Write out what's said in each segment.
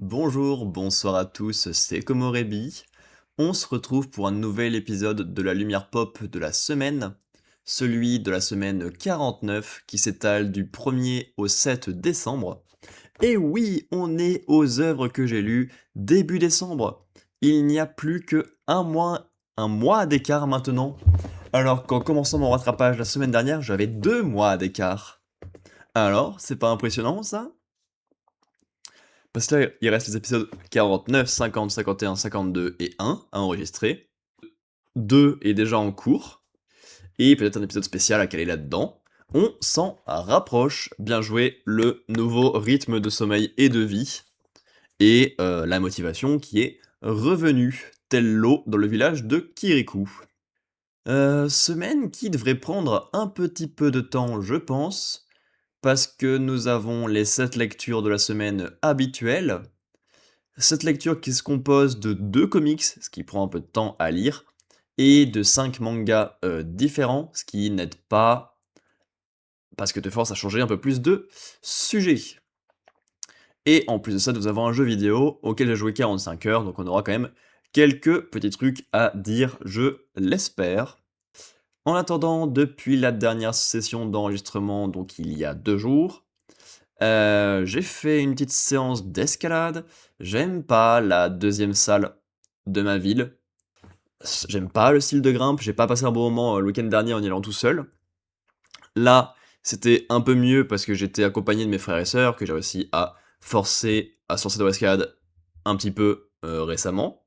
Bonjour, bonsoir à tous, c'est Komorebi. On se retrouve pour un nouvel épisode de la lumière pop de la semaine, celui de la semaine 49 qui s'étale du 1er au 7 décembre. Et oui, on est aux œuvres que j'ai lues début décembre. Il n'y a plus que un mois d'écart maintenant, alors qu'en commençant mon rattrapage la semaine dernière, j'avais 2 mois d'écart. Alors, c'est pas impressionnant ça? Parce que là, il reste les épisodes 49, 50, 51, 52 et 1 à enregistrer. 2 est déjà en cours, et peut-être un épisode spécial à caler là-dedans. On s'en rapproche. Bien joué, le nouveau rythme de sommeil et de vie, et la motivation qui est revenue, tel l'eau dans le village de Kirikou. Semaine qui devrait prendre un petit peu de temps, je pense, parce que nous avons les 7 lectures de la semaine habituelles. Cette lecture qui se compose de 2 comics, ce qui prend un peu de temps à lire, et de 5 mangas, différents, ce qui n'aide pas, parce que te force à changer un peu plus de sujet. Et en plus de ça, nous avons un jeu vidéo auquel j'ai joué 45 heures, donc on aura quand même quelques petits trucs à dire, je l'espère. En attendant, depuis la dernière session d'enregistrement, donc il y a 2 jours, j'ai fait une petite séance d'escalade. J'aime pas la deuxième salle de ma ville. J'aime pas le style de grimpe, j'ai pas passé un bon moment, le week-end dernier en y allant tout seul. Là, c'était un peu mieux parce que j'étais accompagné de mes frères et sœurs, que j'ai réussi à forcer à se lancer dans l'escalade un petit peu, récemment.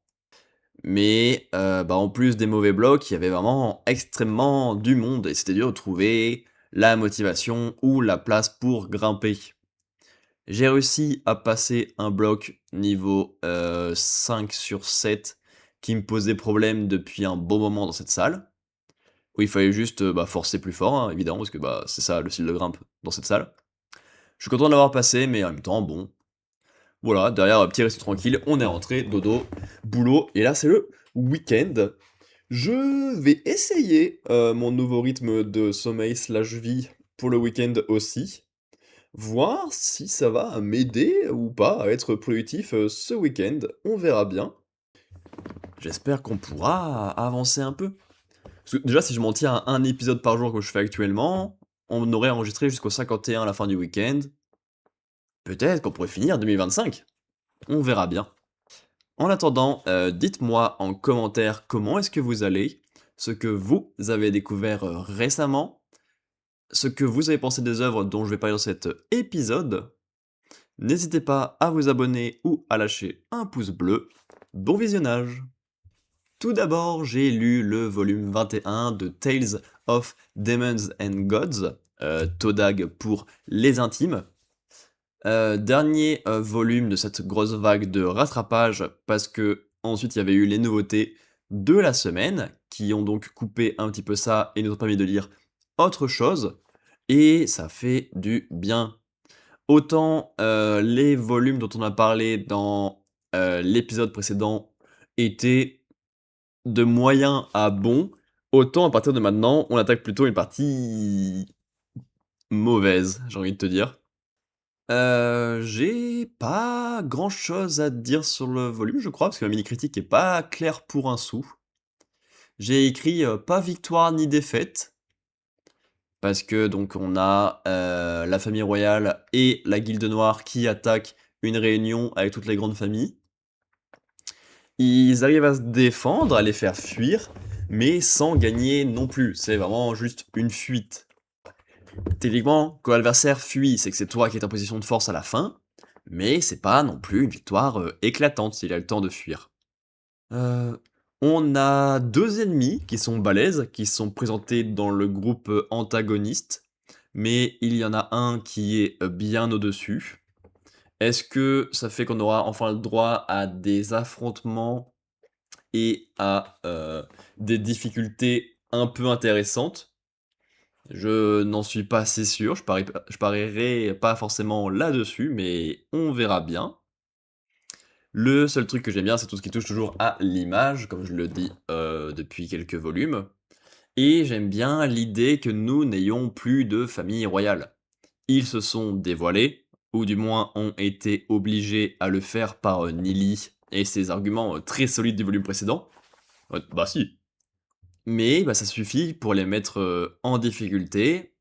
Mais, en plus des mauvais blocs, il y avait vraiment extrêmement du monde et c'était dur de trouver la motivation ou la place pour grimper. J'ai réussi à passer un bloc niveau 5 sur 7 qui me posait problème depuis un bon moment dans cette salle, où il fallait juste forcer plus fort, hein, évidemment, parce que c'est ça le style de grimpe dans cette salle. Je suis content de l'avoir passé, mais en même temps, bon, voilà, derrière, petit resto tranquille, on est rentré, dodo, boulot, et là c'est le week-end. Je vais essayer mon nouveau rythme de sommeil slash vie pour le week-end aussi. Voir si ça va m'aider ou pas à être productif, ce week-end, on verra bien. J'espère qu'on pourra avancer un peu. Parce que déjà si je m'en tiens à un épisode par jour comme je fais actuellement, on aurait enregistré jusqu'au 51 à la fin du week-end. Peut-être qu'on pourrait finir 2025. On verra bien. En attendant, dites-moi en commentaire comment est-ce que vous allez, ce que vous avez découvert, récemment, ce que vous avez pensé des œuvres dont je vais parler dans cet épisode. N'hésitez pas à vous abonner ou à lâcher un pouce bleu. Bon visionnage! Tout d'abord, j'ai lu le volume 21 de Tales of Demons and Gods, Todag pour les intimes. Dernier volume de cette grosse vague de rattrapage, parce que ensuite il y avait eu les nouveautés de la semaine, qui ont donc coupé un petit peu ça et nous ont permis de lire autre chose, et ça fait du bien. Autant, les volumes dont on a parlé dans, l'épisode précédent étaient de moyen à bon, autant à partir de maintenant, on attaque plutôt une partie mauvaise, j'ai envie de te dire. J'ai pas grand-chose à dire sur le volume, je crois, parce que ma mini critique est pas claire pour un sou. J'ai écrit, pas victoire ni défaite, parce que donc on a, la famille royale et la Guilde Noire qui attaquent une réunion avec toutes les grandes familles. Ils arrivent à se défendre, à les faire fuir, mais sans gagner non plus. C'est vraiment juste une fuite. Techniquement, quand l'adversaire fuit, c'est que c'est toi qui es en position de force à la fin, mais c'est pas non plus une victoire éclatante s'il a le temps de fuir. Euh, on a 2 ennemis qui sont balèzes, qui sont présentés dans le groupe antagoniste, mais il y en a un qui est bien au-dessus. Est-ce que ça fait qu'on aura enfin le droit à des affrontements et à des difficultés un peu intéressantes? Je n'en suis pas assez sûr, je parierai pas forcément là-dessus, mais on verra bien. Le seul truc que j'aime bien, c'est tout ce qui touche toujours à l'image, comme je le dis depuis quelques volumes. Et j'aime bien l'idée que nous n'ayons plus de famille royale. Ils se sont dévoilés, ou du moins ont été obligés à le faire par Nili et ses arguments très solides du volume précédent. Bah si. Mais bah, ça suffit pour les mettre en difficulté,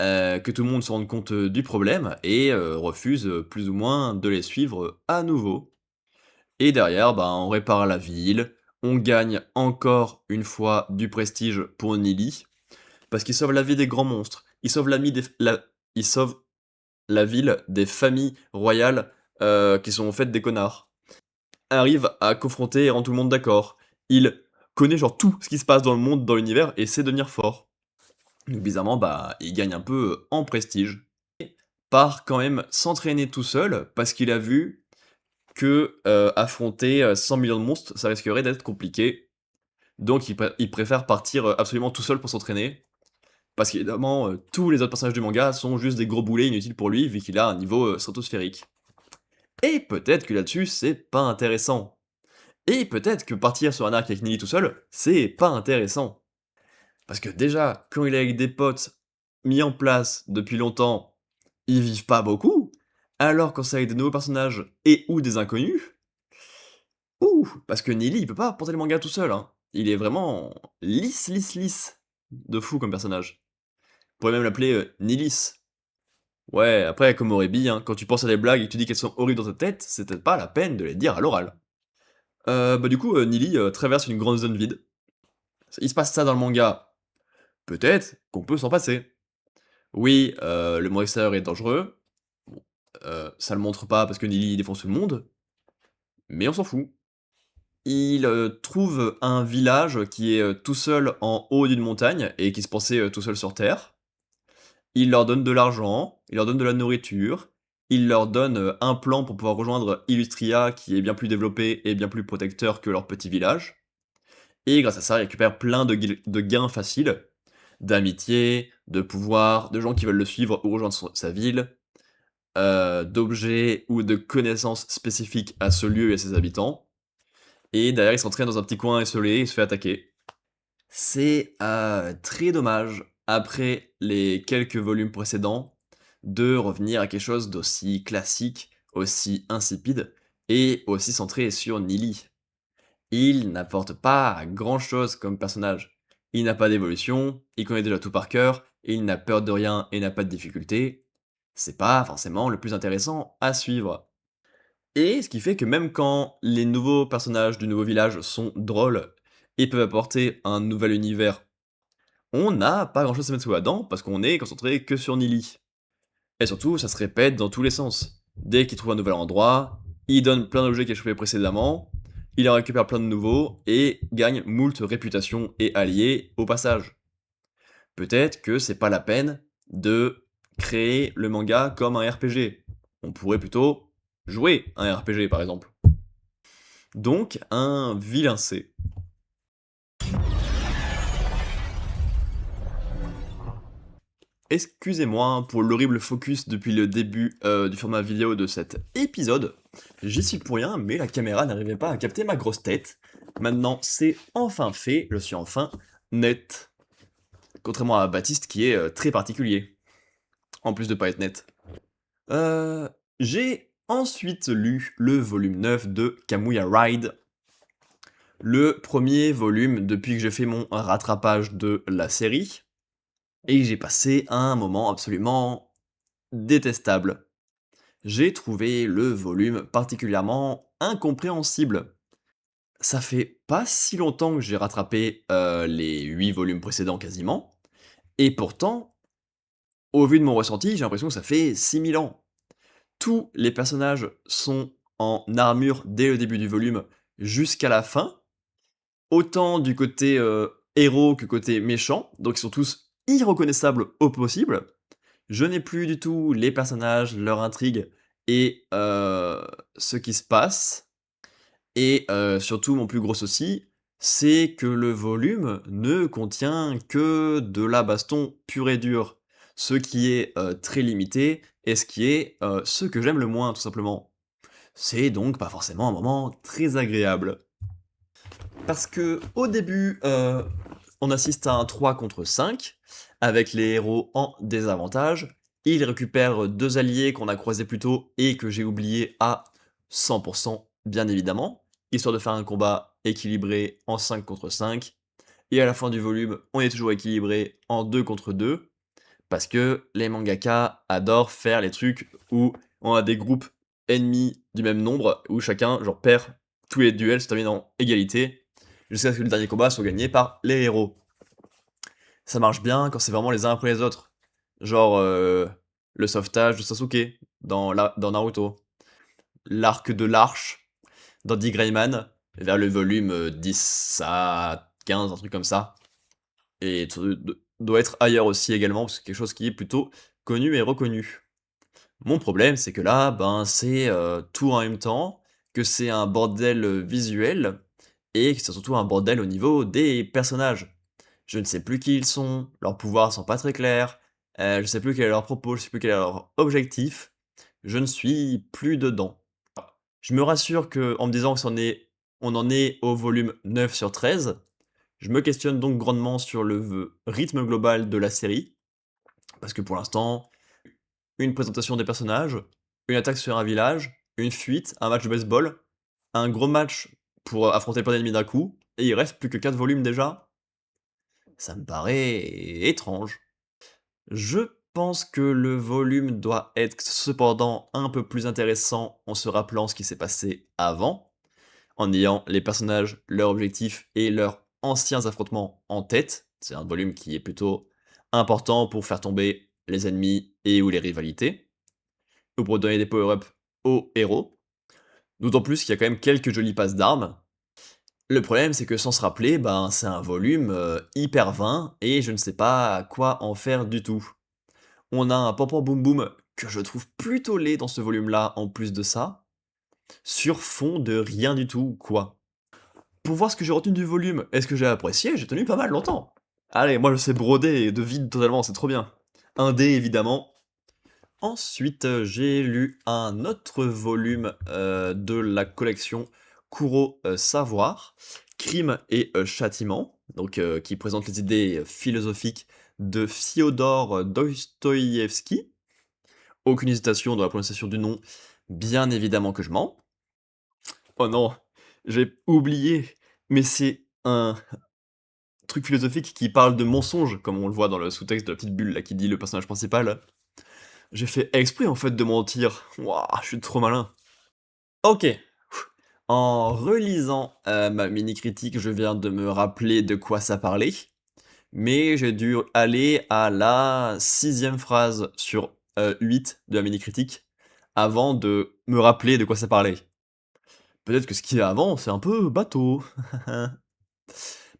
que tout le monde se rende compte du problème et refuse plus ou moins de les suivre à nouveau. Et derrière, bah, on répare la ville, on gagne encore une fois du prestige pour Nili, parce qu'il sauve la vie des grands monstres, il sauve la ville des familles royales qui sont en fait des connards. Arrive à confronter et rendre tout le monde d'accord. Il connaît genre tout ce qui se passe dans le monde, dans l'univers, et sait devenir fort. Donc bizarrement, bah, il gagne un peu en prestige. Part quand même s'entraîner tout seul, parce qu'il a vu que affronter 100 millions de monstres, ça risquerait d'être compliqué. Donc il préfère partir absolument tout seul pour s'entraîner. Parce qu'évidemment, tous les autres personnages du manga sont juste des gros boulets inutiles pour lui, vu qu'il a un niveau stratosphérique. Et peut-être que là-dessus, c'est pas intéressant. Et peut-être que partir sur un arc avec Nili tout seul, c'est pas intéressant. Parce que déjà, quand il est avec des potes mis en place depuis longtemps, ils vivent pas beaucoup. Alors quand c'est avec des nouveaux personnages et ou des inconnus, ouh, parce que Nili, il peut pas porter le manga tout seul, hein. Il est vraiment lisse, lisse, lisse. De fou comme personnage. On pourrait même l'appeler Nilis. Ouais, après, comme Orebi, hein, quand tu penses à des blagues et que tu dis qu'elles sont horribles dans ta tête, c'est peut-être pas la peine de les dire à l'oral. Bah du coup, Nili traverse une grande zone vide. Il se passe ça dans le manga. Peut-être qu'on peut s'en passer. Oui, le monde extérieur est dangereux. Bon, ça le montre pas parce que Nili défonce tout le monde, mais on s'en fout. Il trouve un village qui est tout seul en haut d'une montagne et qui se pensait tout seul sur Terre. Il leur donne de l'argent, il leur donne de la nourriture, il leur donne un plan pour pouvoir rejoindre Illustria qui est bien plus développé et bien plus protecteur que leur petit village. Et grâce à ça, il récupère plein de gains faciles, d'amitié, de pouvoir, de gens qui veulent le suivre ou rejoindre sa ville, d'objets ou de connaissances spécifiques à ce lieu et à ses habitants. Et derrière, il s'entraîne dans un petit coin isolé et se fait attaquer. C'est très dommage, après les quelques volumes précédents, de revenir à quelque chose d'aussi classique, aussi insipide, et aussi centré sur Nili. Il n'apporte pas grand-chose comme personnage. Il n'a pas d'évolution, il connaît déjà tout par cœur, il n'a peur de rien et n'a pas de difficulté. C'est pas forcément le plus intéressant à suivre. Et ce qui fait que même quand les nouveaux personnages du nouveau village sont drôles et peuvent apporter un nouvel univers, on n'a pas grand chose à mettre sous la dent parce qu'on est concentré que sur Nili. Et surtout, ça se répète dans tous les sens. Dès qu'il trouve un nouvel endroit, il donne plein d'objets qu'il a chopés précédemment, il en récupère plein de nouveaux et gagne moult réputation et alliés au passage. Peut-être que c'est pas la peine de créer le manga comme un RPG. On pourrait plutôt jouer un RPG par exemple. Donc un vilain C. Excusez-moi pour l'horrible focus depuis le début du format vidéo de cet épisode. J'y suis pour rien, mais la caméra n'arrivait pas à capter ma grosse tête. Maintenant, c'est enfin fait, je suis enfin net. Contrairement à Baptiste qui est très particulier, en plus de pas être net. J'ai ensuite lu le volume 9 de Kamuya Ride. Le premier volume depuis que j'ai fait mon rattrapage de la série. Et j'ai passé un moment absolument détestable. J'ai trouvé le volume particulièrement incompréhensible. Ça fait pas si longtemps que j'ai rattrapé les 8 volumes précédents quasiment, et pourtant, au vu de mon ressenti, j'ai l'impression que ça fait 6000 ans. Tous les personnages sont en armure dès le début du volume jusqu'à la fin, autant du côté héros que côté méchant, donc ils sont tous irreconnaissables au possible. Je n'ai plus du tout les personnages, leur intrigue et ce qui se passe. Et surtout, mon plus gros souci, c'est que le volume ne contient que de la baston pure et dure. Ce qui est très limité et ce qui est ce que j'aime le moins, tout simplement. C'est donc pas forcément un moment très agréable. Parce que au début, on assiste à un 3 contre 5, avec les héros en désavantage. Il récupère 2 alliés qu'on a croisés plus tôt et que j'ai oubliés à 100 bien évidemment, histoire de faire un combat équilibré en 5 contre 5 et à la fin du volume, on est toujours équilibré en 2 contre 2 parce que les mangaka adorent faire les trucs où on a des groupes ennemis du même nombre, où chacun genre perd tous les duels se terminent en égalité, jusqu'à ce que le dernier combat soit gagné par les héros. Ça marche bien quand c'est vraiment les uns après les autres. Genre le sauvetage de Sasuke dans Naruto. L'arc de l'Arche dans Dick Grayman, vers le volume 10 à 15, un truc comme ça. Et doit être ailleurs aussi également, parce que c'est quelque chose qui est plutôt connu et reconnu. Mon problème, c'est que là, ben, c'est tout en même temps, que c'est un bordel visuel, et que c'est surtout un bordel au niveau des personnages. Je ne sais plus qui ils sont, leurs pouvoirs sont pas très clairs, je sais plus quel est leur propos, je sais plus quel est leur objectif, je ne suis plus dedans. Je me rassure que en me disant que on en est au volume 9 sur 13. Je me questionne donc grandement sur le rythme global de la série, parce que pour l'instant, une présentation des personnages, une attaque sur un village, une fuite, un match de baseball, un gros match pour affronter plein d'ennemis d'un coup, et il reste plus que 4 volumes déjà. Ça me paraît étrange. Je pense que le volume doit être cependant un peu plus intéressant en se rappelant ce qui s'est passé avant, en ayant les personnages, leurs objectifs et leurs anciens affrontements en tête. C'est un volume qui est plutôt important pour faire tomber les ennemis et ou les rivalités, ou pour donner des power-ups aux héros. D'autant plus qu'il y a quand même quelques jolies passes d'armes. Le problème, c'est que sans se rappeler, ben, c'est un volume hyper vain et je ne sais pas quoi en faire du tout. On a un Pam Pam Boum Boum que je trouve plutôt laid dans ce volume-là, en plus de ça, sur fond de rien du tout, quoi. Pour voir ce que j'ai retenu du volume et ce que j'ai apprécié, j'ai tenu pas mal longtemps. Allez, moi je sais broder et de vide totalement, c'est trop bien. Un dé évidemment. Ensuite, j'ai lu un autre volume de la collection Kuro Savoir, Crime et Châtiment, donc qui présente les idées philosophiques de Fyodor Dostoïevski. Aucune hésitation dans la prononciation du nom, bien évidemment que je mens. Oh non, j'ai oublié, mais c'est un truc philosophique qui parle de mensonge, comme on le voit dans le sous-texte de la petite bulle là qui dit le personnage principal. J'ai fait exprès en fait de mentir. Wouah, je suis trop malin. Ok. En relisant ma mini-critique, je viens de me rappeler de quoi ça parlait, mais j'ai dû aller à la sixième phrase sur 8 de la mini-critique avant de me rappeler de quoi ça parlait. Peut-être que ce qu'il y a avant, c'est un peu bateau.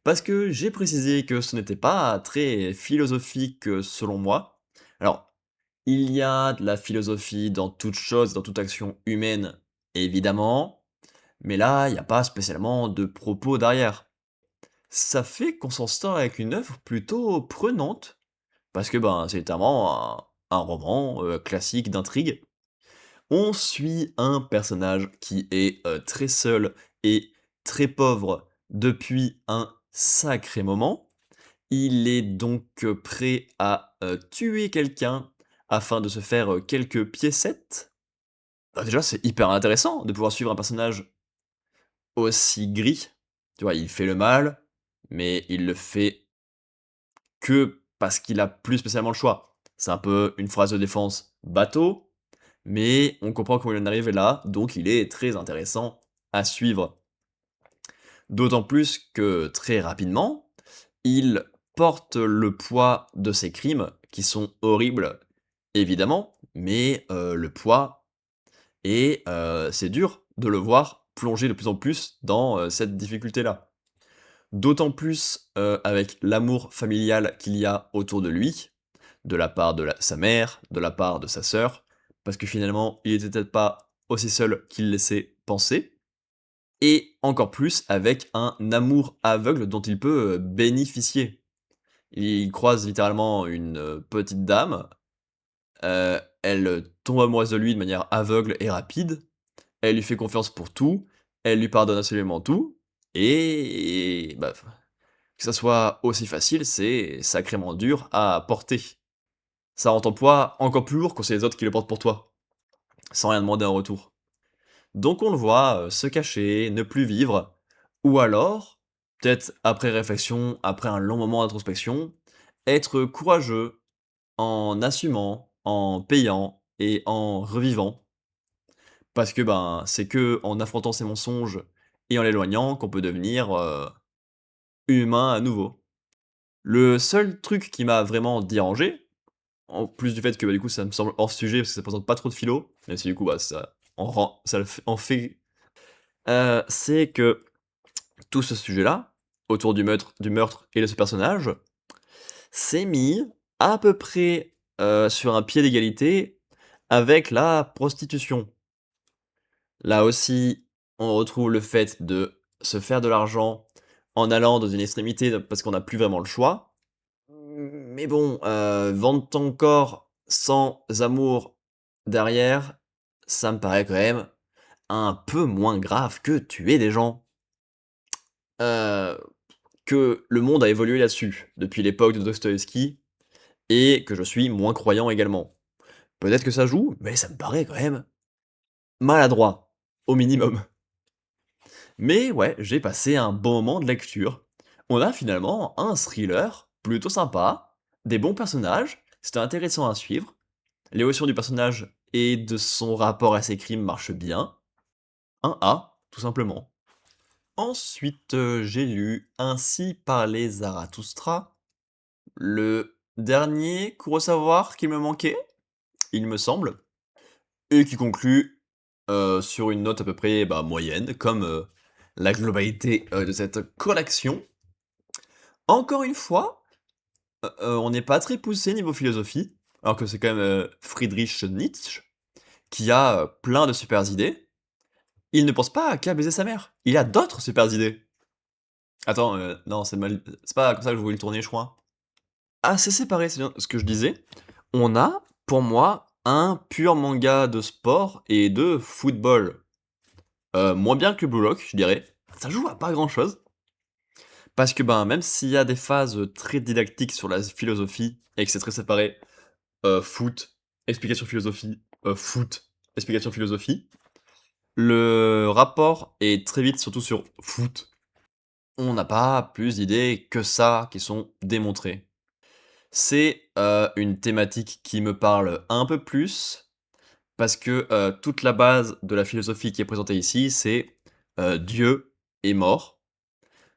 Parce que j'ai précisé que ce n'était pas très philosophique selon moi. Alors, il y a de la philosophie dans toute chose, dans toute action humaine, évidemment, mais là, il n'y a pas spécialement de propos derrière. Ça fait qu'on s'en sort avec une œuvre plutôt prenante, parce que ben, c'est littéralement un roman classique d'intrigue. On suit un personnage qui est très seul et très pauvre depuis un sacré moment. Il est donc prêt à tuer quelqu'un afin de se faire quelques piécettes. Bah, déjà, c'est hyper intéressant de pouvoir suivre un personnage aussi gris. Tu vois, il fait le mal, mais il le fait que parce qu'il a plus spécialement le choix. C'est un peu une phrase de défense bateau, mais on comprend comment il en est arrivé là, donc il est très intéressant à suivre. D'autant plus que très rapidement, il porte le poids de ses crimes, qui sont horribles, évidemment, mais le poids et c'est dur de le voir plonger de plus en plus dans cette difficulté-là. D'autant plus avec l'amour familial qu'il y a autour de lui, de la part de sa mère, de la part de sa sœur, parce que finalement, il était peut-être pas aussi seul qu'il laissait penser, et encore plus avec un amour aveugle dont il peut bénéficier. Il croise littéralement une petite dame, elle tombe amoureuse de lui de manière aveugle et rapide, elle lui fait confiance pour tout, elle lui pardonne absolument tout, et bah, que ça soit aussi facile, c'est sacrément dur à porter. ça rend ton poids encore plus lourd quand c'est les autres qui le portent pour toi, sans rien demander en retour. Donc on le voit se cacher, ne plus vivre, ou alors, peut-être après réflexion, après un long moment d'introspection, être courageux en assumant, en payant et en revivant. Parce que ben, c'est que en affrontant ses mensonges et en l'éloignant qu'on peut devenir humain à nouveau. Le seul truc qui m'a vraiment dérangé, en plus du fait que bah, du coup ça me semble hors sujet parce que ça présente pas trop de philo, même si du coup bah, ça en fait, c'est que tout ce sujet-là, autour du meurtre et de ce personnage, s'est mis à peu près sur un pied d'égalité avec la prostitution. Là aussi, on retrouve le fait de se faire de l'argent en allant dans une extrémité parce qu'on n'a plus vraiment le choix. Mais bon, vendre ton corps sans amour derrière, ça me paraît quand même un peu moins grave que tuer des gens. Heu, que le monde a évolué là-dessus, depuis l'époque de Dostoïevski et que je suis moins croyant également. Peut-être que ça joue, mais ça me paraît quand même maladroit, au minimum. Mais ouais, j'ai passé un bon moment de lecture. On a finalement un thriller plutôt sympa, des bons personnages, c'était intéressant à suivre. L'évolution du personnage et de son rapport à ses crimes marche bien. Un A, tout simplement. Ensuite, j'ai lu Ainsi parlait Zarathustra, le dernier Kurosawa qui me manquait, il me semble, et qui conclut sur une note à peu près bah, moyenne, comme la globalité de cette collection. Encore une fois, on n'est pas très poussé niveau philosophie, alors que c'est quand même Friedrich Nietzsche qui a plein de super idées. Il ne pense pas qu'à baiser sa mère. Il a d'autres super idées. Attends, non, c'est pas comme ça que je voulais le tourner, je crois. Ah, c'est séparé, c'est bien ce que je disais. On a, pour moi, un pur manga de sport et de football. Moins bien que Blue Lock, je dirais. Ça joue à pas grand-chose. Parce que, ben, même s'il y a des phases très didactiques sur la philosophie et que c'est très séparé, foot, explication philosophie, foot, explication philosophie, le rapport est très vite surtout sur foot. On n'a pas plus d'idées que ça qui sont démontrées. C'est, une thématique qui me parle un peu plus parce que, toute la base de la philosophie qui est présentée ici, c'est, Dieu est mort.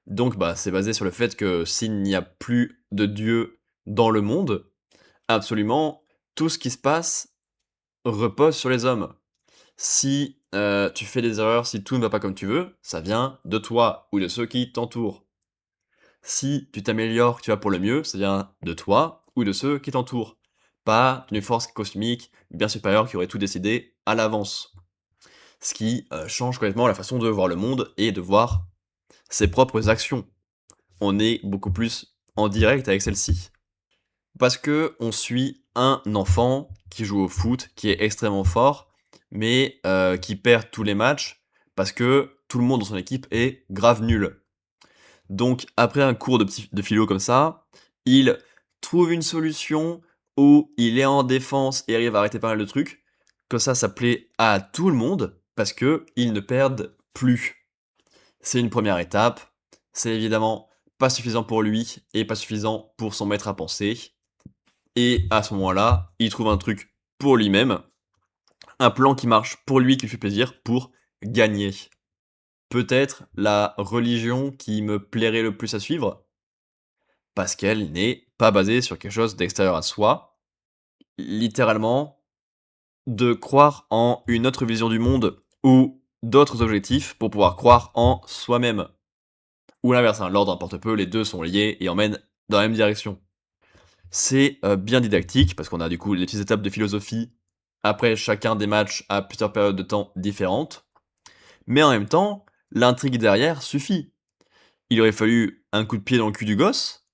Donc bah, c'est basé sur le fait que s'il n'y a plus de Dieu dans le monde, absolument tout ce qui se passe repose sur les hommes. Si, tu fais des erreurs, si tout ne va pas comme tu veux, ça vient de toi ou de ceux qui t'entourent. Si tu t'améliores, que tu vas pour le mieux, ça vient de toi ou de ceux qui t'entourent, pas d'une force cosmique bien supérieure qui aurait tout décidé à l'avance. Ce qui, change complètement la façon de voir le monde et de voir ses propres actions. On est beaucoup plus en direct avec celle-ci. Parce que on suit un enfant qui joue au foot, qui est extrêmement fort, mais qui perd tous les matchs parce que tout le monde dans son équipe est grave nul. Donc après un cours de philo comme ça, il trouve une solution où il est en défense et arrive à arrêter pas mal de trucs. Comme ça plaît à tout le monde parce que ils ne perdent plus. C'est une première étape. C'est évidemment pas suffisant pour lui et pas suffisant pour son maître à penser. Et à ce moment-là, il trouve un truc pour lui-même, un plan qui marche pour lui, qui lui fait plaisir, pour gagner. Peut-être la religion qui me plairait le plus à suivre, parce qu'elle n'est pas basée sur quelque chose d'extérieur à soi. Littéralement, de croire en une autre vision du monde ou d'autres objectifs pour pouvoir croire en soi-même. Ou l'inverse, hein, l'ordre importe peu, les deux sont liés et emmènent dans la même direction. C'est bien didactique parce qu'on a du coup les petites étapes de philosophie après chacun des matchs à plusieurs périodes de temps différentes. Mais en même temps, l'intrigue derrière suffit. Il aurait fallu un coup de pied dans le cul du gosse.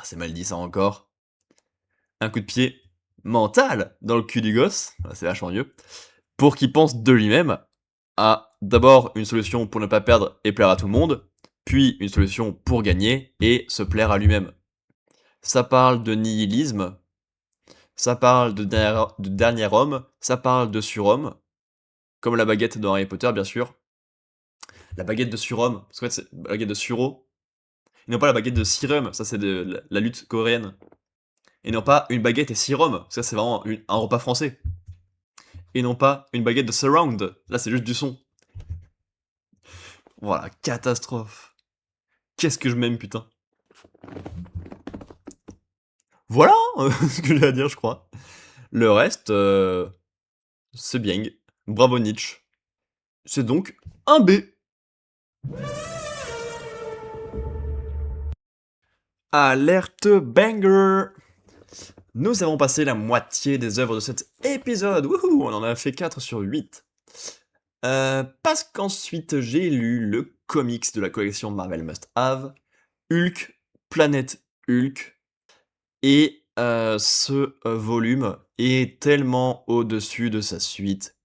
C'est mal dit ça encore. Un coup de pied mental dans le cul du gosse, c'est vachement mieux, pour qu'il pense de lui-même à d'abord une solution pour ne pas perdre et plaire à tout le monde, puis une solution pour gagner et se plaire à lui-même. Ça parle de nihilisme, ça parle de dernier homme, ça parle de surhomme, comme la baguette dans Harry Potter, bien sûr. La baguette de surhomme, parce qu'en fait, c'est la baguette de suro, et non pas la baguette de Sirum, ça c'est de la lutte coréenne. Et non pas une baguette et Sirum, ça c'est vraiment un repas français. Et non pas une baguette de surround, là c'est juste du son. Voilà, catastrophe. Qu'est-ce que je m'aime, putain. Voilà ce que j'ai à dire, je crois. Le reste, c'est bien. Bravo Nietzsche. C'est donc un B. Alerte banger. Nous avons passé la moitié des œuvres de cet épisode. Wouhou, on en a fait 4 sur 8. Parce qu'ensuite j'ai lu le comics de la collection Marvel Must Have, Hulk, Planète Hulk, et ce volume est tellement au-dessus de sa suite.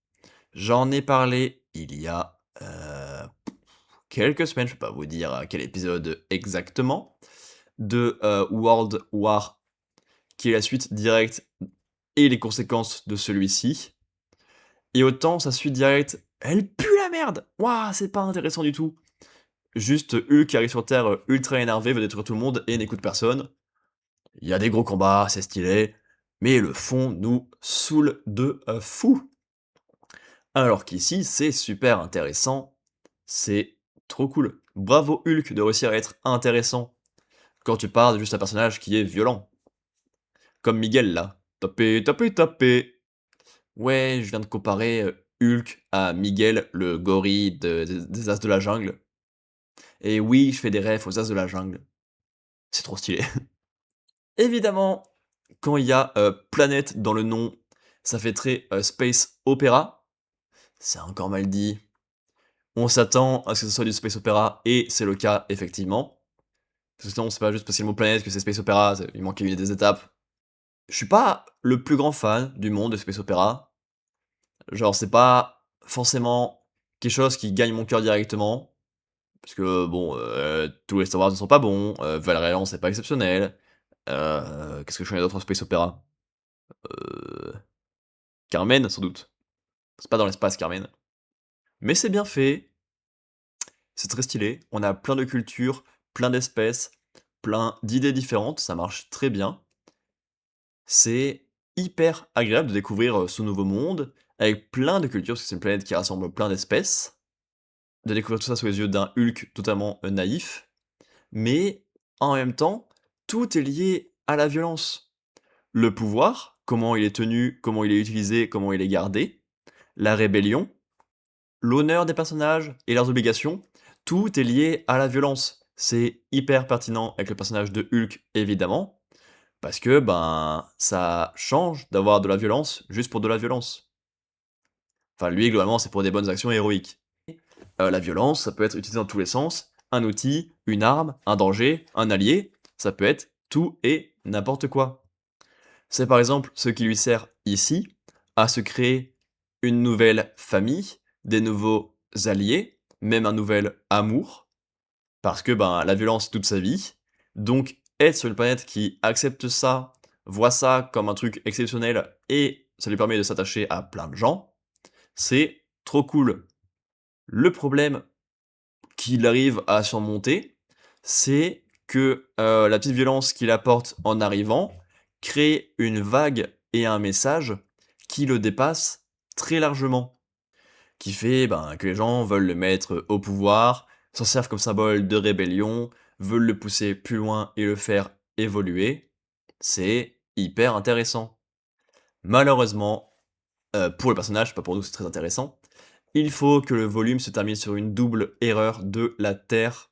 J'en ai parlé il y a quelques semaines, je peux pas vous dire à quel épisode exactement, de World War, qui est la suite directe et les conséquences de celui-ci. Et autant sa suite directe, elle pue la merde. Waouh, c'est pas intéressant du tout. Juste Hulk qui arrive sur Terre ultra énervé, veut détruire tout le monde et n'écoute personne. Il y a des gros combats, c'est stylé, mais le fond nous saoule de fou. Alors qu'ici, c'est super intéressant, c'est trop cool. Bravo Hulk de réussir à être intéressant quand tu parles de juste un personnage qui est violent. Comme Miguel là. Tapé, tapé, tapé. Ouais, je viens de comparer Hulk à Miguel, le gorille des As de la Jungle. Et oui, je fais des refs aux As de la Jungle. C'est trop stylé. Évidemment, quand il y a planète dans le nom, ça fait très space opéra. C'est encore mal dit. On s'attend à ce que ce soit du space opéra, et c'est le cas, effectivement. Parce que sinon, c'est pas juste parce qu'il y a le mot planète que c'est space opéra, il manque des étapes. Je suis pas le plus grand fan du monde de space opéra. Genre, c'est pas forcément quelque chose qui gagne mon cœur directement. Parce que, bon, tous les Star Wars ne sont pas bons, Valérian, c'est pas exceptionnel. Qu'est-ce que je connais d'autre en space opéra? Euh... Carmen, sans doute. C'est pas dans l'espace, Carmen. Mais c'est bien fait, c'est très stylé. On a plein de cultures, plein d'espèces, plein d'idées différentes, ça marche très bien. C'est hyper agréable de découvrir ce nouveau monde, avec plein de cultures, parce que c'est une planète qui rassemble plein d'espèces. De découvrir tout ça sous les yeux d'un Hulk totalement naïf. Mais en même temps, tout est lié à la violence. Le pouvoir, comment il est tenu, comment il est utilisé, comment il est gardé. La rébellion, l'honneur des personnages et leurs obligations, tout est lié à la violence. C'est hyper pertinent avec le personnage de Hulk, évidemment, parce que ben ça change d'avoir de la violence juste pour de la violence. Enfin, lui, globalement, c'est pour des bonnes actions héroïques. La violence, ça peut être utilisé dans tous les sens, un outil, une arme, un danger, un allié, ça peut être tout et n'importe quoi. C'est par exemple ce qui lui sert ici à se créer une nouvelle famille, des nouveaux alliés, même un nouvel amour, parce que ben, la violence toute sa vie. Donc être sur une planète qui accepte ça, voit ça comme un truc exceptionnel et ça lui permet de s'attacher à plein de gens, c'est trop cool. Le problème qu'il arrive à surmonter, c'est que la petite violence qu'il apporte en arrivant crée une vague et un message qui le dépasse très largement. Qui fait ben, que les gens veulent le mettre au pouvoir, s'en servent comme symbole de rébellion, veulent le pousser plus loin et le faire évoluer. C'est hyper intéressant. Malheureusement, pour le personnage, pas pour nous c'est très intéressant, il faut que le volume se termine sur une double erreur de la Terre,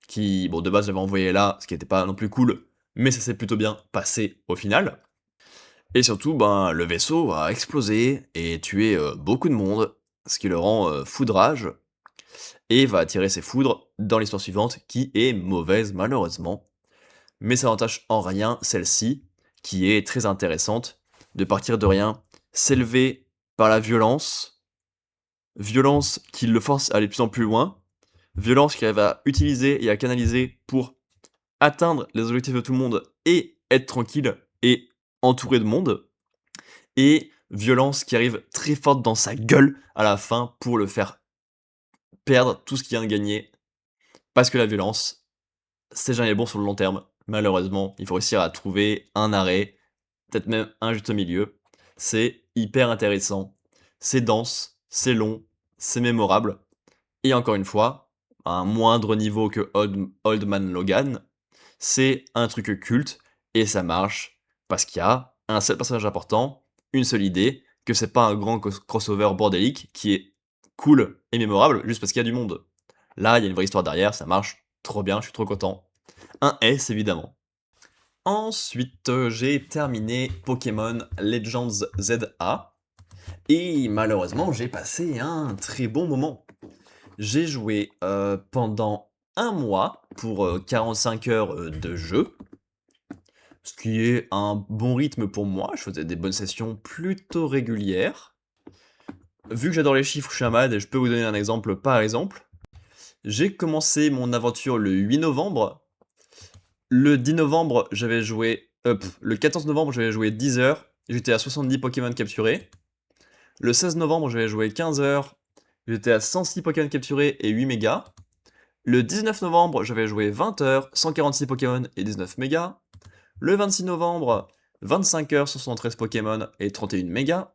qui, bon, de base j'avais envoyé là, ce qui n'était pas non plus cool, mais ça s'est plutôt bien passé au final. Et surtout, ben, le vaisseau a explosé et tué beaucoup de monde, ce qui le rend foudrage, et va attirer ses foudres dans l'histoire suivante, qui est mauvaise malheureusement. Mais ça n'entache en rien celle-ci, qui est très intéressante, de partir de rien, s'élever par la violence, violence qui le force à aller de plus en plus loin, violence qu'il va utiliser et à canaliser pour atteindre les objectifs de tout le monde et être tranquille, et entouré de monde, et violence qui arrive très forte dans sa gueule à la fin pour le faire perdre tout ce qu'il vient de gagner. Parce que la violence, c'est jamais bon sur le long terme. Malheureusement, il faut réussir à trouver un arrêt, peut-être même un juste milieu. C'est hyper intéressant, c'est dense, c'est long, c'est mémorable. Et encore une fois, à un moindre niveau que Old Man Logan, c'est un truc culte et ça marche parce qu'il y a un seul personnage important, une seule idée, que c'est pas un grand crossover bordélique qui est cool et mémorable juste parce qu'il y a du monde. Là, il y a une vraie histoire derrière, ça marche trop bien, je suis trop content. Un S évidemment. Ensuite, j'ai terminé Pokémon Legends ZA et malheureusement, j'ai passé un très bon moment. J'ai joué, pendant un mois pour, 45 heures, de jeu, ce qui est un bon rythme pour moi. Je faisais des bonnes sessions plutôt régulières. Vu que j'adore les chiffres, je suis un malade et je peux vous donner un exemple par exemple. J'ai commencé mon aventure le 8 novembre. Le 10 novembre, j'avais joué le 14 novembre, j'avais joué 10 heures, j'étais à 70 Pokémon capturés. Le 16 novembre, j'avais joué 15 heures, j'étais à 106 Pokémon capturés et 8 mégas. Le 19 novembre, j'avais joué 20 heures, 146 Pokémon et 19 mégas. Le 26 novembre, 25 heures, 173 Pokémon et 31 mégas.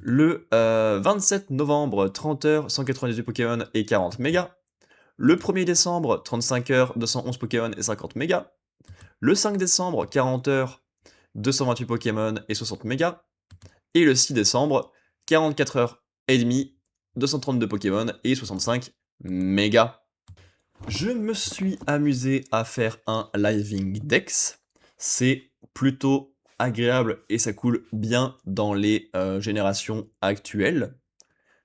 Le 27 novembre, 30 heures, 198 Pokémon et 40 mégas. Le 1er décembre, 35 heures, 211 Pokémon et 50 mégas. Le 5 décembre, 40 heures, 228 Pokémon et 60 mégas. Et le 6 décembre, 44 heures et demie, 232 Pokémon et 65 mégas. Je me suis amusé à faire un living dex. C'est plutôt agréable et ça coule bien dans les générations actuelles.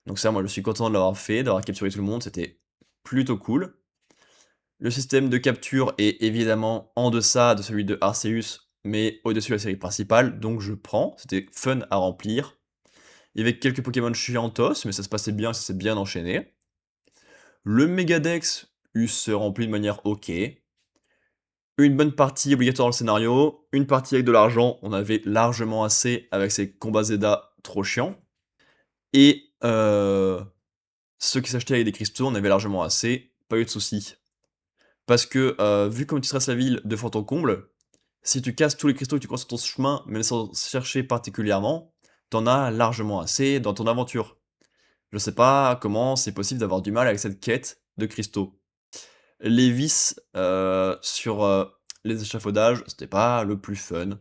Donc ça, moi, je suis content de l'avoir fait, d'avoir capturé tout le monde, c'était plutôt cool. Le système de capture est évidemment en deçà de celui de Arceus, mais au-dessus de la série principale, donc je prends. C'était fun à remplir. Il y avait quelques Pokémon chiantos, mais ça se passait bien, ça s'est bien enchaîné. Le Megadex, il se remplit de manière ok. Une bonne partie obligatoire dans le scénario, une partie avec de l'argent, on avait largement assez avec ces combats Zeda trop chiants. Et ceux qui s'achetaient avec des cristaux, on avait largement assez, pas eu de soucis. Parce que vu comme tu traces la ville de fond en comble, si tu casses tous les cristaux que tu croises sur ton chemin, même sans chercher particulièrement, t'en as largement assez dans ton aventure. Je sais pas comment c'est possible d'avoir du mal avec cette quête de cristaux. Les vices sur les échafaudages, c'était pas le plus fun.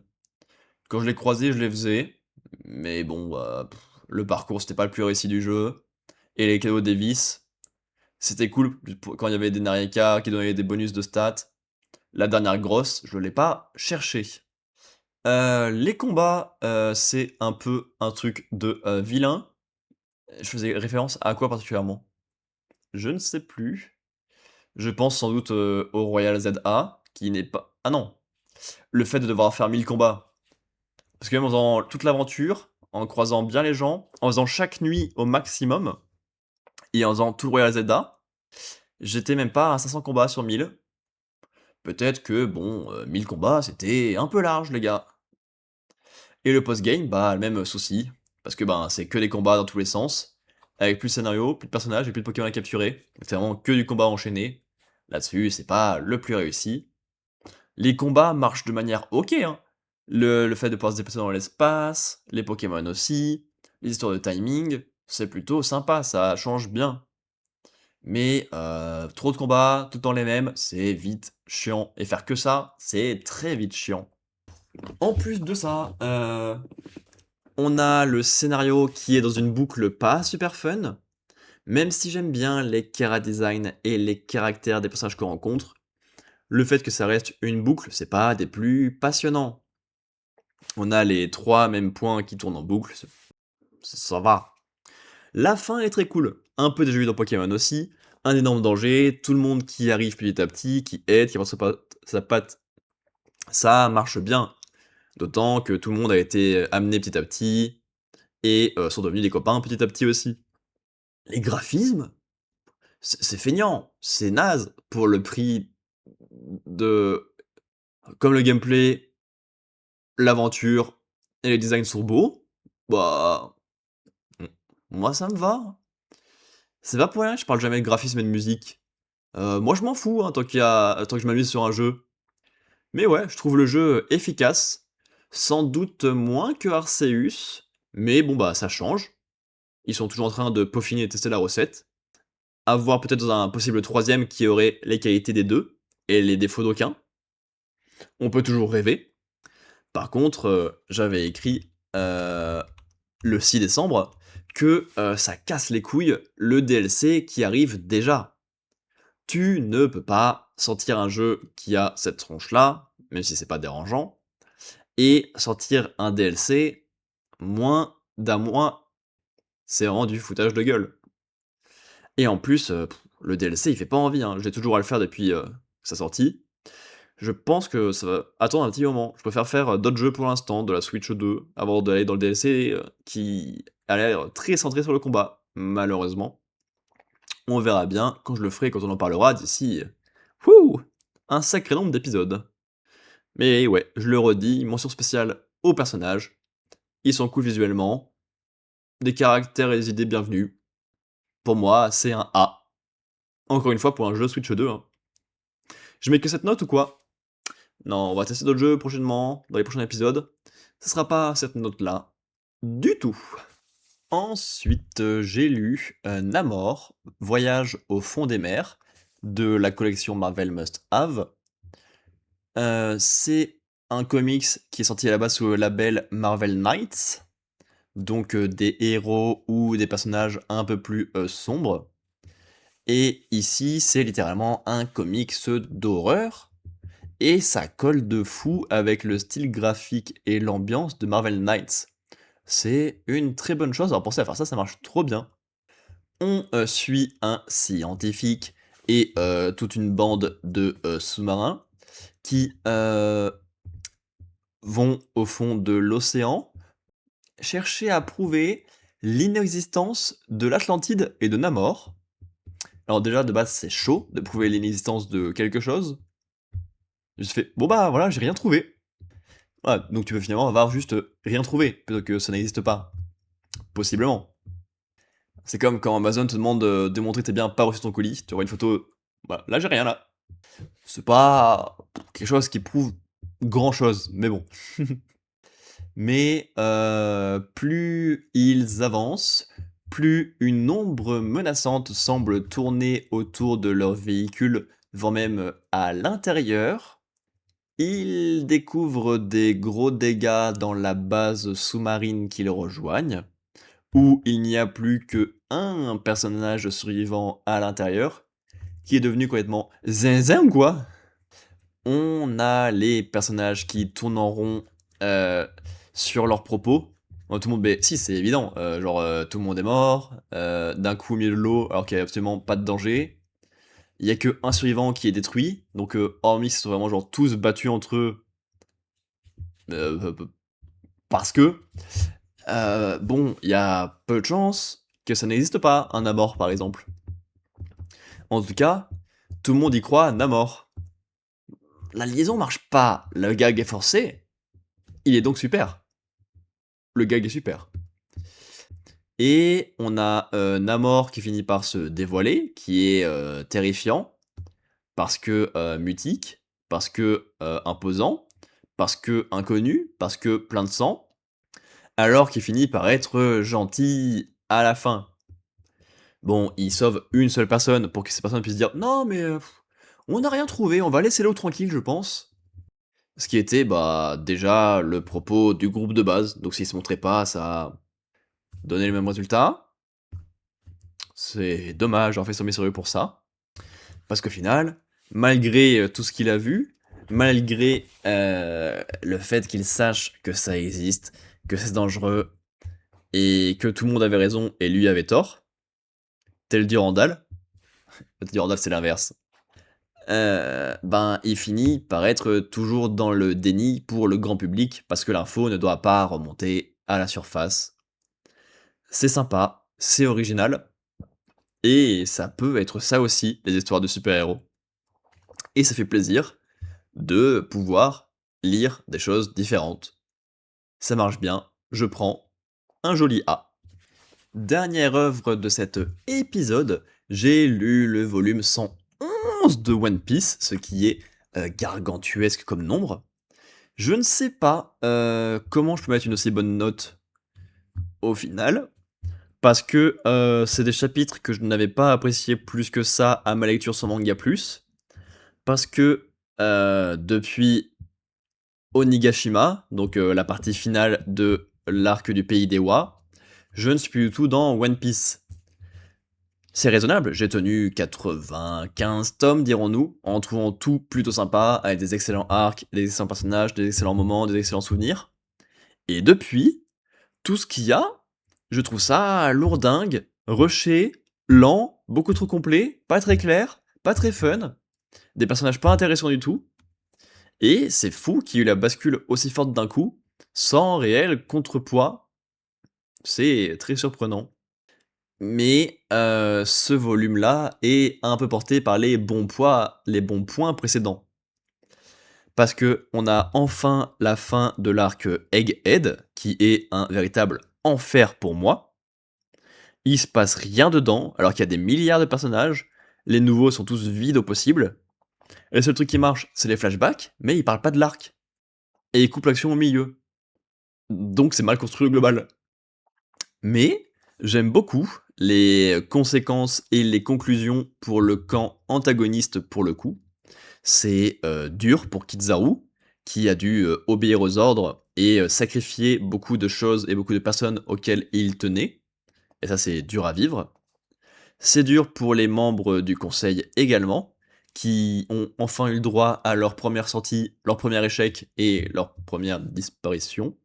Quand je les croisais, je les faisais, mais bon, le parcours, c'était pas le plus réussi du jeu. Et les cadeaux des vices, c'était cool quand il y avait des Narieka qui donnaient des bonus de stats. La dernière grosse, je l'ai pas cherché. Les combats, c'est un peu un truc de vilain. Je faisais référence à quoi particulièrement? Je ne sais plus. Je pense sans doute, au Royal ZA, qui n'est pas ah non! Le fait de devoir faire 1000 combats. Parce que même en faisant toute l'aventure, en croisant bien les gens, en faisant chaque nuit au maximum, et en faisant tout le Royal ZA, j'étais même pas à 500 combats sur 1000. Peut-être que bon, 1000 combats, c'était un peu large les gars. Et le post-game, bah, le même souci, parce que, ben, c'est que des combats dans tous les sens, avec plus de scénario, plus de personnages et plus de Pokémon à capturer. C'est vraiment que du combat enchaîné. Là-dessus, c'est pas le plus réussi. Les combats marchent de manière ok, hein. Le fait de pouvoir se déplacer dans l'espace, les Pokémon aussi, les histoires de timing, c'est plutôt sympa, ça change bien. Mais trop de combats, tout le temps les mêmes, c'est vite chiant. Et faire que ça, c'est très vite chiant. En plus de ça, on a le scénario qui est dans une boucle pas super fun, même si j'aime bien les chara design et les caractères des personnages qu'on rencontre, le fait que ça reste une boucle, c'est pas des plus passionnants. On a les 3 mêmes points qui tournent en boucle, ça va. La fin est très cool, un peu déjà vu dans Pokémon aussi, un énorme danger, tout le monde qui arrive petit à petit, qui aide, qui avance sa patte, ça marche bien. D'autant que tout le monde a été amené petit à petit, et sont devenus des copains petit à petit aussi. Les graphismes, c'est feignant, c'est naze pour le prix de comme le gameplay, l'aventure et les designs sont beaux, bah, m moi ça me va. C'est pas pour rien que je parle jamais de graphisme et de musique. Moi je m'en fous, hein, tant que je m'amuse sur un jeu. Mais ouais, je trouve le jeu efficace, sans doute moins que Arceus, mais bon bah ça change. Ils sont toujours en train de peaufiner et tester la recette. À voir peut-être dans un possible troisième qui aurait les qualités des deux et les défauts d'aucun. On peut toujours rêver. Par contre, j'avais écrit le 6 décembre que ça casse les couilles le DLC qui arrive déjà. Tu ne peux pas sortir un jeu qui a cette tronche-là, même si c'est pas dérangeant, et sortir un DLC moins d'un mois. C'est vraiment du foutage de gueule. Et en plus, le DLC il fait pas envie, hein. J'ai toujours à le faire depuis sa sortie. Je pense que ça va attendre un petit moment. Je préfère faire d'autres jeux pour l'instant, de la Switch 2, avant d'aller dans le DLC qui a l'air très centré sur le combat, malheureusement. On verra bien quand je le ferai, quand on en parlera d'ici, wouh, un sacré nombre d'épisodes. Mais ouais, je le redis, mention spéciale aux personnages. Ils sont cool visuellement, des caractères et des idées bienvenus. Pour moi, c'est un A. Encore une fois, pour un jeu Switch 2, hein. Je mets que cette note ou quoi? Non, on va tester d'autres jeux prochainement, dans les prochains épisodes. Ce sera pas cette note-là, du tout. Ensuite, j'ai lu Namor, Voyage au fond des mers, de la collection Marvel Must Have. C'est un comics qui est sorti à la base sous le label Marvel Knights, donc des héros ou des personnages un peu plus sombres. Et ici, c'est littéralement un comics d'horreur, et ça colle de fou avec le style graphique et l'ambiance de Marvel Knights. C'est une très bonne chose, alors penser à faire ça, ça marche trop bien. On suit un scientifique et toute une bande de sous-marins qui vont au fond de l'océan chercher à prouver l'inexistence de l'Atlantide et de Namor. Alors déjà, de base, c'est chaud de prouver l'inexistence de quelque chose. Je fais, bon bah voilà, j'ai rien trouvé. Voilà, donc tu peux finalement avoir juste rien trouvé, plutôt que ça n'existe pas. Possiblement. C'est comme quand Amazon te demande de montrer que t'es bien pas reçu ton colis, tu auras une photo, bah là j'ai rien là. C'est pas quelque chose qui prouve grand chose, mais bon. Mais plus ils avancent, plus une ombre menaçante semble tourner autour de leur véhicule, voire même à l'intérieur. Ils découvrent des gros dégâts dans la base sous-marine qu'ils rejoignent, où il n'y a plus que un personnage survivant à l'intérieur, qui est devenu complètement zinzin quoi. On a les personnages qui tournent en rond sur leurs propos. Tout le monde, mais si c'est évident, genre tout le monde est mort, d'un coup au milieu de l'eau alors qu'il n'y a absolument pas de danger. Il y a que un survivant qui est détruit, donc hormis ils sont vraiment genre tous battus entre eux euh, parce que bon, il y a peu de chances que ça n'existe pas, un Namor par exemple. En tout cas, tout le monde y croit à Namor. La liaison marche pas, le gag est forcé, il est donc super. Le gag est super. Et on a Namor qui finit par se dévoiler, qui est terrifiant, parce que mutique, parce que imposant, parce que inconnu, parce que plein de sang, alors qu'il finit par être gentil à la fin. Bon, il sauve une seule personne pour que cette personne puisse dire non mais on n'a rien trouvé, on va laisser l'eau tranquille je pense. Ce qui était bah déjà le propos du groupe de base, donc s'il se montrait pas ça donnait le même résultat. C'est dommage d'avoir fait son sérieux pour ça. Parce qu'au final, malgré tout ce qu'il a vu, malgré le fait qu'il sache que ça existe, que c'est dangereux, et que tout le monde avait raison et lui avait tort, tel Durandal, Durandal c'est l'inverse, ben il finit par être toujours dans le déni pour le grand public, parce que l'info ne doit pas remonter à la surface. C'est sympa, c'est original, et ça peut être ça aussi, les histoires de super-héros. Et ça fait plaisir de pouvoir lire des choses différentes. Ça marche bien, je prends un joli A. Dernière œuvre de cet épisode, j'ai lu le volume 111 de One Piece, ce qui est gargantuesque comme nombre. Je ne sais pas comment je peux mettre une aussi bonne note au final, parce que c'est des chapitres que je n'avais pas apprécié plus que ça à ma lecture sur Manga Plus, parce que depuis Onigashima, donc la partie finale de l'arc du pays des Wa, je ne suis plus du tout dans One Piece. C'est raisonnable, j'ai tenu 95 tomes, dirons-nous, en trouvant tout plutôt sympa, avec des excellents arcs, des excellents personnages, des excellents moments, des excellents souvenirs. Et depuis, tout ce qu'il y a, je trouve ça lourdingue, rushé, lent, beaucoup trop complet, pas très clair, pas très fun, des personnages pas intéressants du tout, et c'est fou qu'il y ait eu la bascule aussi forte d'un coup, sans réel contrepoids, c'est très surprenant. Mais ce volume-là est un peu porté par les bons points précédents. Parce que on a enfin la fin de l'arc Egghead, qui est un véritable enfer pour moi. Il se passe rien dedans, alors qu'il y a des milliards de personnages, les nouveaux sont tous vides au possible, et le seul truc qui marche, c'est les flashbacks, mais ils parlent pas de l'arc. Et ils coupent l'action au milieu. Donc c'est mal construit au global. Mais j'aime beaucoup les conséquences et les conclusions pour le camp antagoniste pour le coup. C'est dur pour Kizaru, qui a dû obéir aux ordres et sacrifier beaucoup de choses et beaucoup de personnes auxquelles il tenait. Et ça, c'est dur à vivre. C'est dur pour les membres du conseil également, qui ont enfin eu le droit à leur première sortie, leur premier échec et leur première disparition.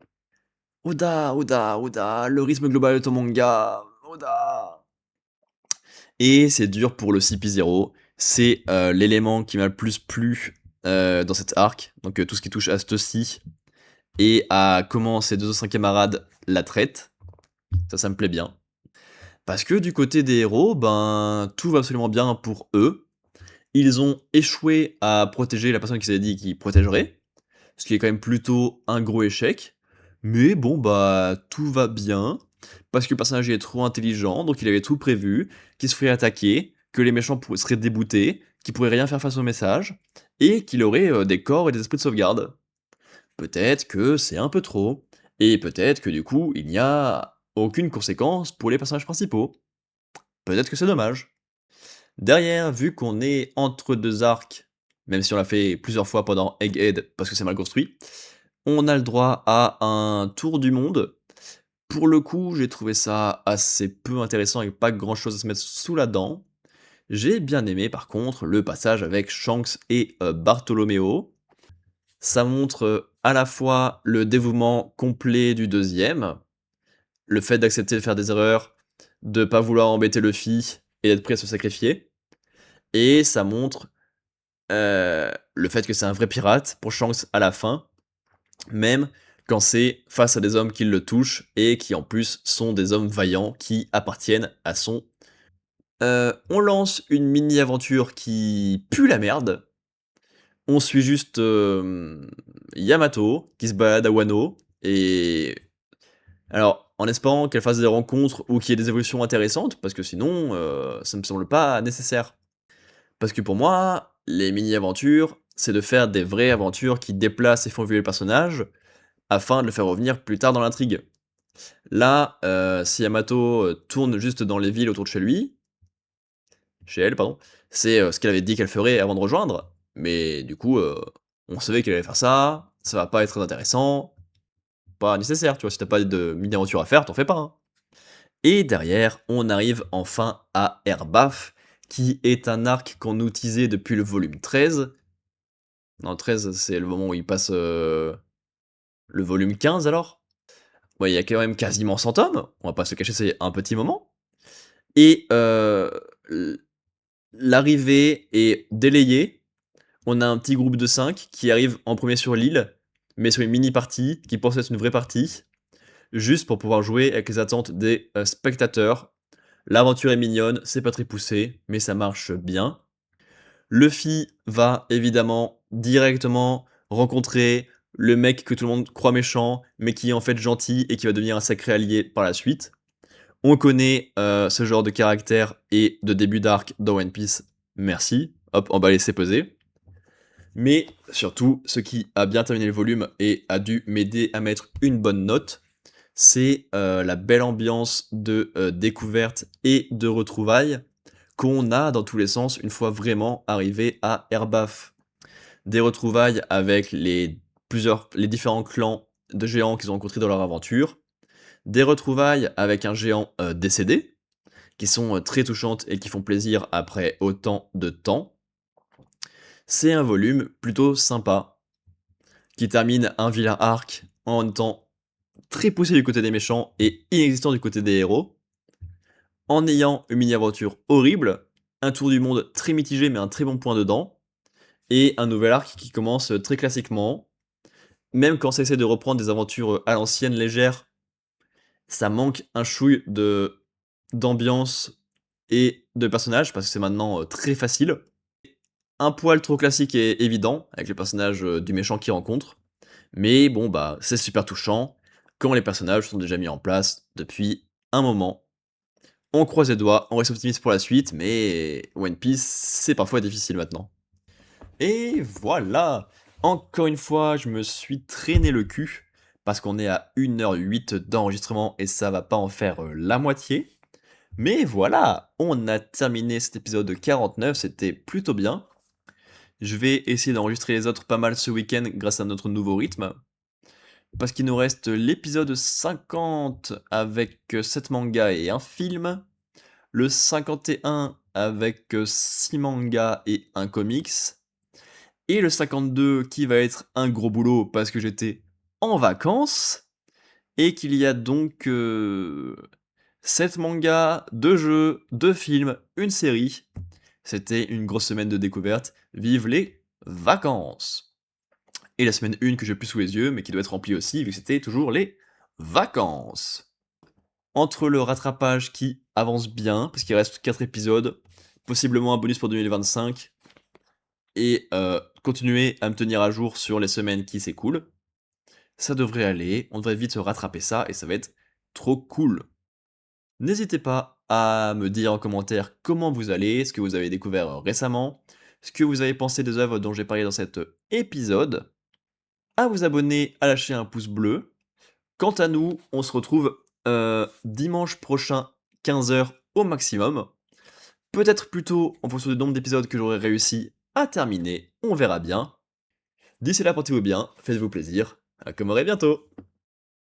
Oda, Oda, Oda, le rythme global de ton manga, Oda. Et c'est dur pour le CP0, c'est l'élément qui m'a le plus plu dans cet arc, donc tout ce qui touche à Stussy et à comment ses deux anciens camarades la traitent, ça me plaît bien. Parce que du côté des héros, ben tout va absolument bien pour eux. Ils ont échoué à protéger la personne qui s'était dit qu'ils protégeraient, ce qui est quand même plutôt un gros échec. Mais bon, bah, tout va bien, parce que le personnage il est trop intelligent, donc il avait tout prévu, qu'il se ferait attaquer, que les méchants seraient déboutés, qu'il pourrait rien faire face au message, et qu'il aurait des corps et des esprits de sauvegarde. Peut-être que c'est un peu trop, et peut-être que du coup, il n'y a aucune conséquence pour les personnages principaux. Peut-être que c'est dommage. Derrière, vu qu'on est entre deux arcs, même si on l'a fait plusieurs fois pendant Egghead parce que c'est mal construit, on a le droit à un tour du monde. Pour le coup, j'ai trouvé ça assez peu intéressant et pas grand chose à se mettre sous la dent. J'ai bien aimé par contre le passage avec Shanks et Bartholoméo. Ça montre à la fois le dévouement complet du deuxième, le fait d'accepter de faire des erreurs, de pas vouloir embêter Luffy et d'être prêt à se sacrifier. Et ça montre le fait que c'est un vrai pirate pour Shanks à la fin, même quand c'est face à des hommes qui le touchent et qui en plus sont des hommes vaillants qui appartiennent à son. On lance une mini-aventure qui pue la merde. On suit juste Yamato qui se balade à Wano et alors en espérant qu'elle fasse des rencontres ou qu'il y ait des évolutions intéressantes parce que sinon ça me semble pas nécessaire. Parce que pour moi, les mini-aventures, c'est de faire des vraies aventures qui déplacent et font évoluer le personnage, afin de le faire revenir plus tard dans l'intrigue. Là, si Yamato tourne juste dans les villes autour de chez elle, pardon, c'est ce qu'elle avait dit qu'elle ferait avant de rejoindre, mais du coup, on savait qu'elle allait faire ça va pas être très intéressant, pas nécessaire, tu vois, si t'as pas de mini-aventure à faire, t'en fais pas, hein. Et derrière, on arrive enfin à Erbaf, qui est un arc qu'on nous teasait depuis le volume 13. Non, 13, c'est le moment où il passe le volume 15 alors. Ouais, il y a quand même quasiment 100 tomes, on va pas se cacher, c'est un petit moment. Et l'arrivée est délayée. On a un petit groupe de 5 qui arrive en premier sur l'île, mais sur une mini-partie qui pense être une vraie partie, juste pour pouvoir jouer avec les attentes des spectateurs. L'aventure est mignonne, c'est pas très poussé, mais ça marche bien. Luffy va évidemment directement rencontrer le mec que tout le monde croit méchant, mais qui est en fait gentil et qui va devenir un sacré allié par la suite. On connaît, ce genre de caractère et de début d'arc dans One Piece, merci, hop, emballé, c'est pesé. Mais surtout, ce qui a bien terminé le volume et a dû m'aider à mettre une bonne note, c'est, la belle ambiance de, découverte et de retrouvailles qu'on a dans tous les sens une fois vraiment arrivé à Erbaf. Des retrouvailles avec les différents clans de géants qu'ils ont rencontrés dans leur aventure, des retrouvailles avec un géant, décédé, qui sont, très touchantes et qui font plaisir après autant de temps. C'est un volume plutôt sympa, qui termine un vilain arc en étant très poussé du côté des méchants et inexistant du côté des héros, en ayant une mini-aventure horrible, un tour du monde très mitigé mais un très bon point dedans, et un nouvel arc qui commence très classiquement. Même quand ça essaie de reprendre des aventures à l'ancienne légères, ça manque un chouille d'ambiance et de personnages, parce que c'est maintenant très facile. Un poil trop classique et évident, avec le personnage du méchant qu'il rencontre. Mais bon, bah, c'est super touchant quand les personnages sont déjà mis en place depuis un moment. On croise les doigts, on reste optimiste pour la suite, mais One Piece, c'est parfois difficile maintenant. Et voilà! Encore une fois, je me suis traîné le cul, parce qu'on est à 1h08 d'enregistrement et ça va pas en faire la moitié. Mais voilà, on a terminé cet épisode 49, c'était plutôt bien. Je vais essayer d'enregistrer les autres pas mal ce week-end grâce à notre nouveau rythme. Parce qu'il nous reste l'épisode 50 avec 7 mangas et un film, le 51 avec 6 mangas et un comics, et le 52 qui va être un gros boulot parce que j'étais en vacances, et qu'il y a donc 7 mangas, 2 jeux, 2 films, une série. C'était une grosse semaine de découverte. Vive les vacances! Et la semaine 1 que j'ai plus sous les yeux, mais qui doit être remplie aussi, vu que c'était toujours les vacances. Entre le rattrapage qui avance bien, parce qu'il reste 4 épisodes, possiblement un bonus pour 2025, et continuer à me tenir à jour sur les semaines qui s'écoulent, ça devrait aller, on devrait vite se rattraper ça, et ça va être trop cool. N'hésitez pas à me dire en commentaire comment vous allez, ce que vous avez découvert récemment, ce que vous avez pensé des œuvres dont j'ai parlé dans cet épisode, à vous abonner, à lâcher un pouce bleu. Quant à nous, on se retrouve dimanche prochain, 15h au maximum. Peut-être plus tôt en fonction du nombre d'épisodes que j'aurai réussi à terminer, on verra bien. D'ici là, portez-vous bien, faites-vous plaisir, à Comoré bientôt!